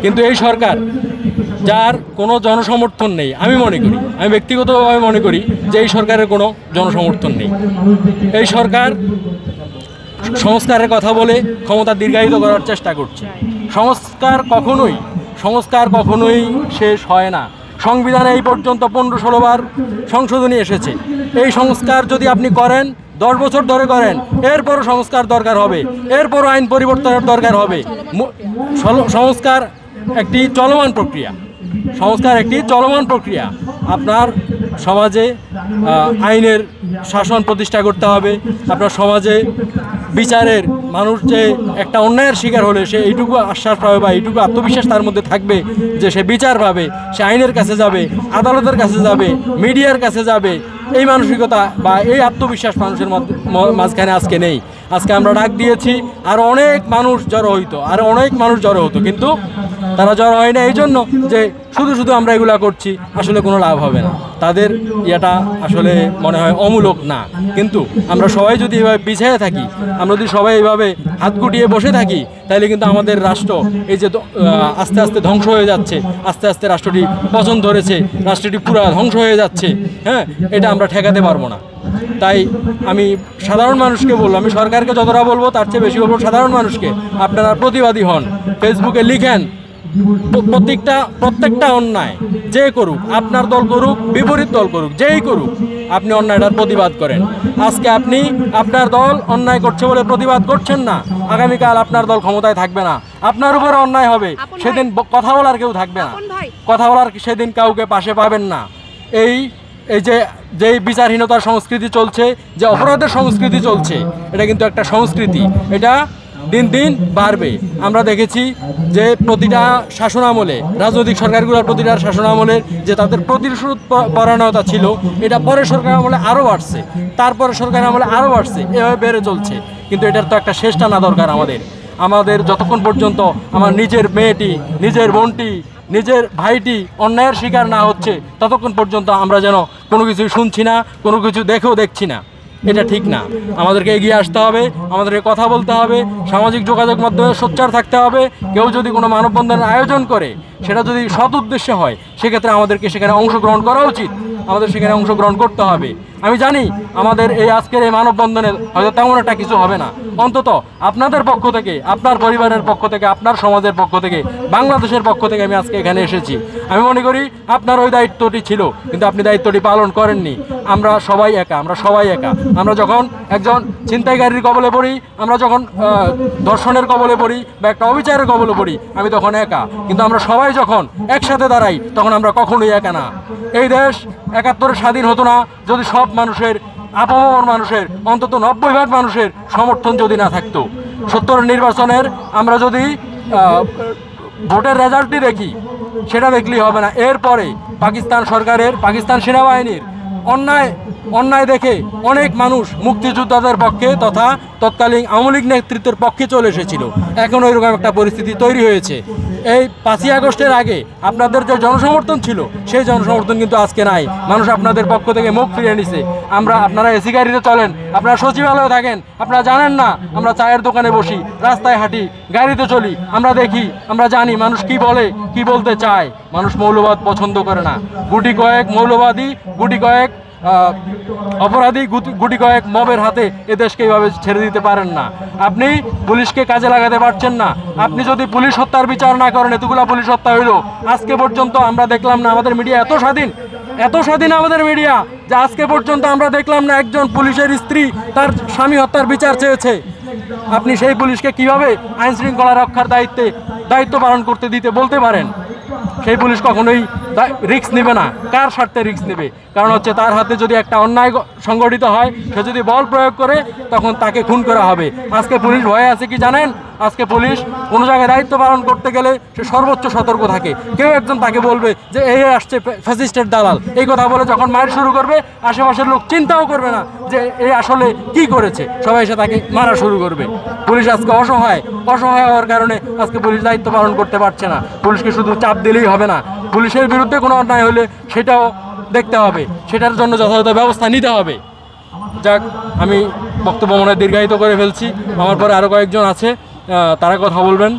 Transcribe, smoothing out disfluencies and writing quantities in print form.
কিন্তু এই সরকার যার কোনো জনসমর্থন নেই, আমি ব্যক্তিগতভাবে মনে করি যে এই সরকারের কোনো জনসমর্থন নেই। এই সরকার সংস্কারের কথা বলে ক্ষমতা দীর্ঘায়িত করার চেষ্টা করছে। সংস্কার কখনোই শেষ হয় না। সংবিধানে এই পর্যন্ত 15-16 বার সংশোধনী এসেছে। এই সংস্কার যদি আপনি করেন 10 বছর ধরে করেন, এরপরও সংস্কার দরকার হবে, এরপরও আইন পরিবর্তনের দরকার হবে। সংস্কার একটি চলমান প্রক্রিয়া। আপনার সমাজে আইনের শাসন প্রতিষ্ঠা করতে হবে। আপনার সমাজে বিচারের মানুষ যে একটা অন্যায়ের শিকার হলে সে এইটুকু আশ্বাস পাবে বা এইটুকু আত্মবিশ্বাস তার মধ্যে থাকবে যে সে বিচার পাবে, সে আইনের কাছে যাবে, আদালতের কাছে যাবে, মিডিয়ার কাছে যাবে, এই মানসিকতা বা এই আত্মবিশ্বাস মানুষের মাঝখানে আজকে নেই। আজকে আমরা ডাক দিয়েছি আর অনেক মানুষ জড়ো হতো, কিন্তু তারা জড়ো হয় না এই জন্য যে শুধু আমরা এগুলা করছি, আসলে কোনো লাভ হবে না। তাদের এটা আসলে মনে হয় অমূলক না। কিন্তু আমরা সবাই যদি এভাবে পিছিয়ে থাকি, আমরা যদি সবাই এইভাবে হাত গুটিয়ে বসে থাকি, তাহলে কিন্তু আমাদের রাষ্ট্র এই যে আস্তে আস্তে ধ্বংস হয়ে যাচ্ছে, আস্তে আস্তে রাষ্ট্রটি পতন ধরেছে, রাষ্ট্রটি পুরো ধ্বংস হয়ে যাচ্ছে। হ্যাঁ, এটা আমরা ঠেকাতে পারবো না। তাই আমি সাধারণ মানুষকে বলবো, আমি সরকারকে যতটা বলবো তার চেয়ে বেশি বলবো সাধারণ মানুষকে, আপনারা প্রতিবাদী হন, ফেসবুকে লিখেন, প্রত্যেকটা অন্যায় যে করুক, আপনার দল করুক, বিপরীত দল করুক, যেই করুক, আপনি অন্যায়টার প্রতিবাদ করেন। আজকে আপনি আপনার দল অন্যায় করছে বলে প্রতিবাদ করছেন না, আগামীকাল আপনার দল ক্ষমতায় থাকবে না, আপনার উপরে অন্যায় হবে, সেদিন কথা বলার কেউ থাকবে না, কথা বলার সেদিন কাউকে পাশে পাবেন না। এই যে বিচারহীনতার সংস্কৃতি চলছে, যে অপরাধের সংস্কৃতি চলছে, এটা কিন্তু একটা সংস্কৃতি, এটা দিন দিন বাড়বে। আমরা দেখেছি যে প্রতিটা শাসনামলে, রাজনৈতিক সরকারগুলোর প্রতিটা শাসনামলের যে তাদের প্রতিশোধ পরায়ণতা ছিল, এটা পরের সরকার আমলে আরও বাড়ছে, তারপরে সরকার আমলে আরও বাড়ছে, এভাবে বেড়ে চলছে। কিন্তু এটার তো একটা শেষ টানা দরকার আমাদের যতক্ষণ পর্যন্ত আমার নিজের মেয়েটি, নিজের বোনটি, নিজের ভাইটি অন্যায়ের শিকার না হচ্ছে, ততক্ষণ পর্যন্ত আমরা যেন কোনো কিছু শুনছি না, কোনো কিছু দেখছি না। এটা ঠিক না। আমাদেরকে এগিয়ে আসতে হবে, আমাদেরকে কথা বলতে হবে, সামাজিক যোগাযোগ মাধ্যমে সোচ্চার থাকতে হবে। কেউ যদি কোনো মানববন্ধনের আয়োজন করে, সেটা যদি সৎ উদ্দেশ্যে হয়, সেক্ষেত্রে আমাদেরকে সেখানে অংশগ্রহণ করা উচিত, আমাদের সেখানে অংশগ্রহণ করতে হবে। আমি জানি আমাদের এই আজকের এই মানববন্ধনে হয়তো তেমন একটা কিছু হবে না, অন্তত আপনাদের পক্ষ থেকে, আপনার পরিবারের পক্ষ থেকে, আপনার সমাজের পক্ষ থেকে, বাংলাদেশের পক্ষ থেকে আমি আজকে এখানে এসেছি। আমি মনে করি আপনার ওই দায়িত্বটি ছিল, কিন্তু আপনি দায়িত্বটি পালন করেননি। আমরা সবাই একা। আমরা যখন একজন ছিনতাইকারীর কবলে পড়ি, আমরা যখন ধর্ষণের কবলে পড়ি বা একটা অবিচারের কবলে পড়ি, আমি তখন একা। কিন্তু আমরা সবাই যখন একসাথে দাঁড়াই, তখন আমরা কখনোই একা না। এই দেশ 71-এ স্বাধীন হতো না যদি সব মানুষের, আপামর মানুষের, অন্তত 90% মানুষের সমর্থন যদি না থাকতো। 70-এর নির্বাচনের আমরা যদি ভোটের রেজাল্টটি দেখি, সেটা দেখলেই হবে না। এরপরে পাকিস্তান সরকারের, পাকিস্তান সেনাবাহিনীর অন্যায় দেখে অনেক মানুষ মুক্তিযোদ্ধাদের পক্ষে তথা তৎকালীন আওয়ামী লীগ নেতৃত্বের পক্ষে চলে এসেছিল। এখন ওইরকম একটা পরিস্থিতি তৈরি হয়েছে। এই 5ই আগস্টের আগে আপনাদের যে জনসমর্থন ছিল, সেই জনসমর্থন কিন্তু আজকে নাই। মানুষ আপনাদের পক্ষ থেকে মুখ ফিরিয়ে নিছে। আপনারা এসি গাড়িতে চলেন, আপনারা সচিবালয়ে থাকেন, আপনারা জানেন না আমরা চায়ের দোকানে বসি, রাস্তায় হাঁটি, গাড়িতে চলি, আমরা দেখি, আমরা জানি মানুষ কি বলে, কি বলতে চায়। মানুষ মৌলবাদ পছন্দ করে না। গুটি কয়েক মৌলবাদী, গুটি কয়েক অপরাধী, গুটি কয়েক মবের হাতে এ দেশকে এইভাবে ছেড়ে দিতে পারেন না। আপনি পুলিশকে কাজে লাগাতে পারছেন না। আপনি যদি পুলিশ হত্যার বিচার না করেন, এতগুলা পুলিশ হত্যা হইল, আজকে পর্যন্ত আমরা দেখলাম না আমাদের মিডিয়া এত স্বাধীন আমাদের মিডিয়া, যে আজকে পর্যন্ত আমরা দেখলাম না একজন পুলিশের স্ত্রী তার স্বামী হত্যার বিচার চেয়েছে। আপনি সেই পুলিশকে কিভাবে আইন শৃঙ্খলা রক্ষার দায়িত্ব পালন করতে বলতে পারেন? সেই পুলিশ কখনোই রিস্ক নেবে না। কার স্বার্থে রিস্ক নেবে? কারণ হচ্ছে তার হাতে যদি একটা অন্যায় সংগঠিত হয়, সে যদি বল প্রয়োগ করে, তখন তাকে খুন করা হবে। আজকে পুলিশ ভয়ে আছে কি জানেন? আজকে পুলিশ কোনো জায়গায় দায়িত্ব পালন করতে গেলে সে সর্বোচ্চ সতর্ক থাকে। কেউ একজন তাকে বলবে যে এই আসছে ফ্যাসিস্টের দালাল, এই কথা বলে যখন মার শুরু করবে, আশেপাশের লোক চিন্তাও করবে না যে এই আসলে কি করেছে, সবাই এসে তাকে মারা শুরু করবে। পুলিশ আজকে অসহায় হওয়ার কারণে আজকে পুলিশ দায়িত্ব পালন করতে পারছে না। পুলিশকে শুধু চাপ দিলেই হবে না, পুলিশের বিরুদ্ধে কোনো অন্যায় হলে সেটাও দেখতে হবে, সেটার জন্য যথাযথ ব্যবস্থা নিতে হবে। যাক, আমি বক্তব্য মনে দীর্ঘায়িত করে ফেলছি। আমার পরে আরও কয়েকজন আছে, তারা কথা বলবেন।